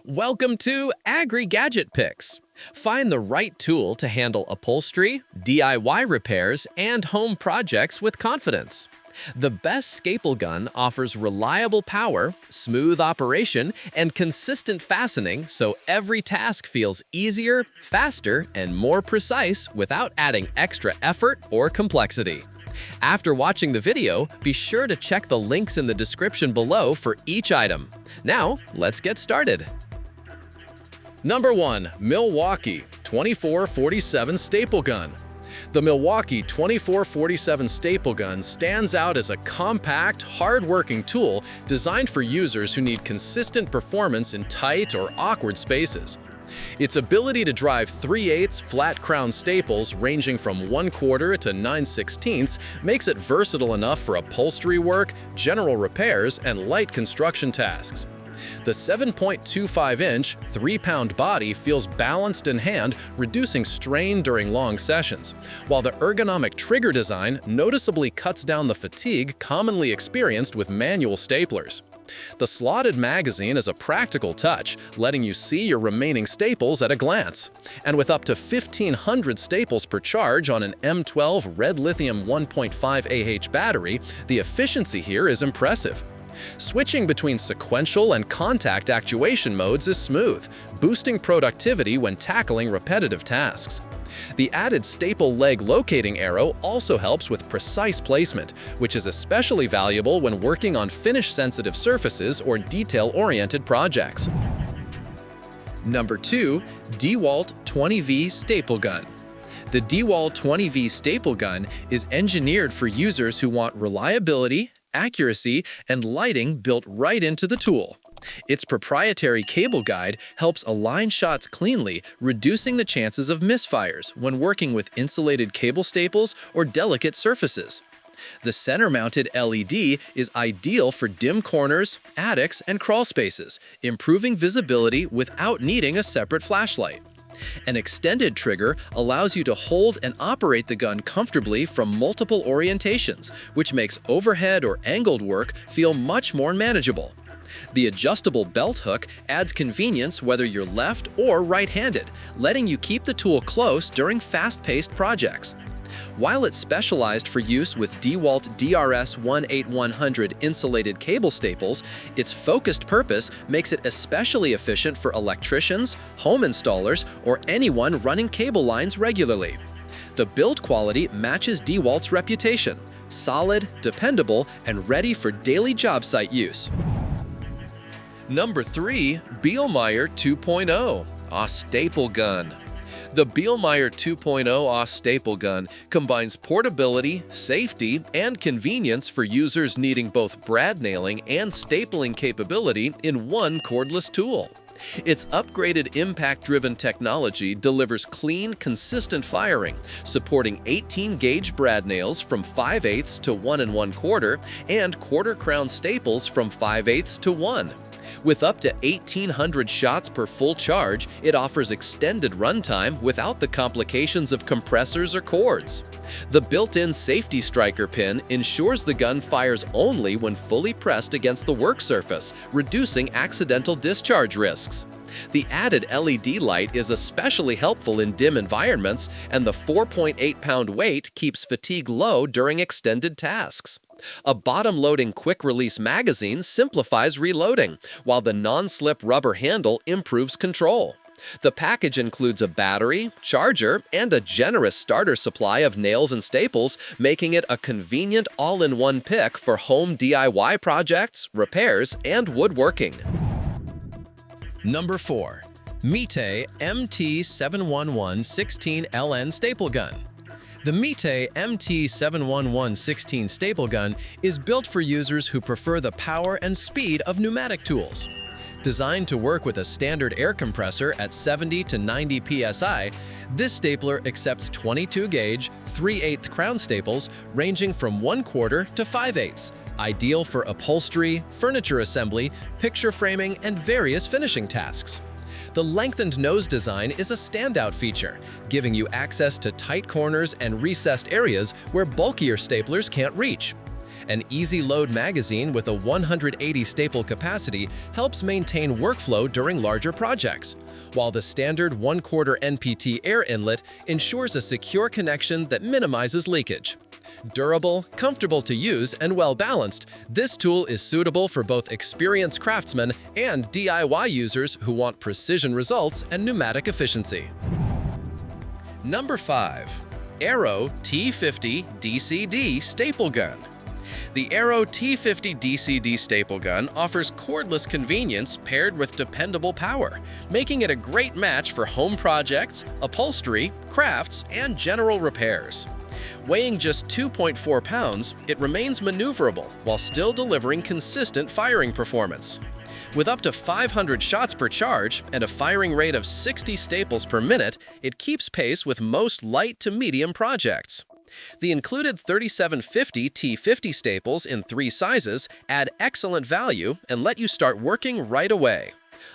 Welcome to Agri Gadget Picks. Find the right tool to handle upholstery, DIY repairs, and home projects with confidence. The best staple gun offers reliable power, smooth operation, and consistent fastening so every task feels easier, faster, and more precise without adding extra effort or complexity. After watching the video, be sure to check the links in the description below for each item. Now, let's get started. Number 1. Milwaukee 2447 Staple Gun. The Milwaukee 2447 staple gun stands out as a compact, hard-working tool designed for users who need consistent performance in tight or awkward spaces. Its ability to drive 3/8 flat crown staples ranging from 1/4 to 9/16 makes it versatile enough for upholstery work, general repairs, and light construction tasks. The 7.25-inch, 3-pound body feels balanced in hand, reducing strain during long sessions, while the ergonomic trigger design noticeably cuts down the fatigue commonly experienced with manual staplers. The slotted magazine is a practical touch, letting you see your remaining staples at a glance. And with up to 1,500 staples per charge on an M12 red lithium 1.5 Ah battery, the efficiency here is impressive. Switching between sequential and contact actuation modes is smooth, boosting productivity when tackling repetitive tasks. The added staple leg locating arrow also helps with precise placement, which is especially valuable when working on finish-sensitive surfaces or detail-oriented projects. Number 2. DEWALT 20V Staple Gun. The DEWALT 20V staple gun is engineered for users who want reliability, accuracy, and lighting built right into the tool. Its proprietary cable guide helps align shots cleanly, reducing the chances of misfires when working with insulated cable staples or delicate surfaces. The center-mounted LED is ideal for dim corners, attics, and crawl spaces, improving visibility without needing a separate flashlight. An extended trigger allows you to hold and operate the gun comfortably from multiple orientations, which makes overhead or angled work feel much more manageable. The adjustable belt hook adds convenience whether you're left or right-handed, letting you keep the tool close during fast-paced projects. While it's specialized for use with DEWALT DRS-18100 insulated cable staples, its focused purpose makes it especially efficient for electricians, home installers, or anyone running cable lines regularly. The build quality matches DEWALT's reputation: solid, dependable, and ready for daily job site use. Number 3. BIELMEIER 2.0 Staple Gun. The BIELMEIER 2.0 staple gun combines portability, safety, and convenience for users needing both brad nailing and stapling capability in one cordless tool. Its upgraded impact-driven technology delivers clean, consistent firing, supporting 18-gauge brad nails from 5/8 to 1 1/4 and quarter-crown staples from 5/8 to 1. With up to 1,800 shots per full charge, it offers extended runtime without the complications of compressors or cords. The built-in safety striker pin ensures the gun fires only when fully pressed against the work surface, reducing accidental discharge risks. The added LED light is especially helpful in dim environments, and the 4.8-pound weight keeps fatigue low during extended tasks. A bottom-loading quick-release magazine simplifies reloading, while the non-slip rubber handle improves control. The package includes a battery, charger, and a generous starter supply of nails and staples, making it a convenient all-in-one pick for home DIY projects, repairs, and woodworking. Number 4. Meite MT71116LN Staple Gun. The Meite MT71116 staple gun is built for users who prefer the power and speed of pneumatic tools. Designed to work with a standard air compressor at 70 to 90 psi, this stapler accepts 22-gauge, 3/8 crown staples ranging from 1/4 to 5/8, ideal for upholstery, furniture assembly, picture framing, and various finishing tasks. The lengthened nose design is a standout feature, giving you access to tight corners and recessed areas where bulkier staplers can't reach. An easy load magazine with a 180 staple capacity helps maintain workflow during larger projects, while the standard 1/4 NPT air inlet ensures a secure connection that minimizes leakage. Durable, comfortable to use, and well-balanced, this tool is suitable for both experienced craftsmen and DIY users who want precision results and pneumatic efficiency. Number 5. Arrow T50 DCD Staple Gun. The Arrow T50 DCD staple gun offers cordless convenience paired with dependable power, making it a great match for home projects, upholstery, crafts, and general repairs. Weighing just 2.4 pounds, it remains maneuverable while still delivering consistent firing performance. With up to 500 shots per charge and a firing rate of 60 staples per minute, it keeps pace with most light to medium projects. The included 3750 T50 staples in 3 sizes add excellent value and let you start working right away.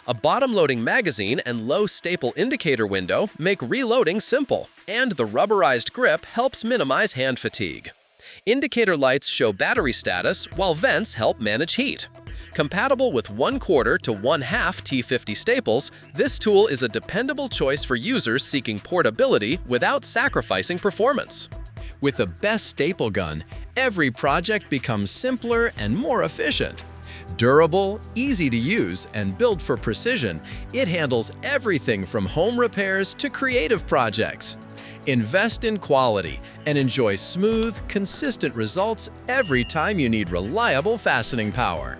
A bottom-loading magazine and low staple indicator window make reloading simple, and the rubberized grip helps minimize hand fatigue. Indicator lights show battery status, while vents help manage heat. Compatible with 1/4 to 1/2 T50 staples, this tool is a dependable choice for users seeking portability without sacrificing performance. With the best staple gun, every project becomes simpler and more efficient. Durable, easy to use, and built for precision, it handles everything from home repairs to creative projects. Invest in quality and enjoy smooth, consistent results every time you need reliable fastening power.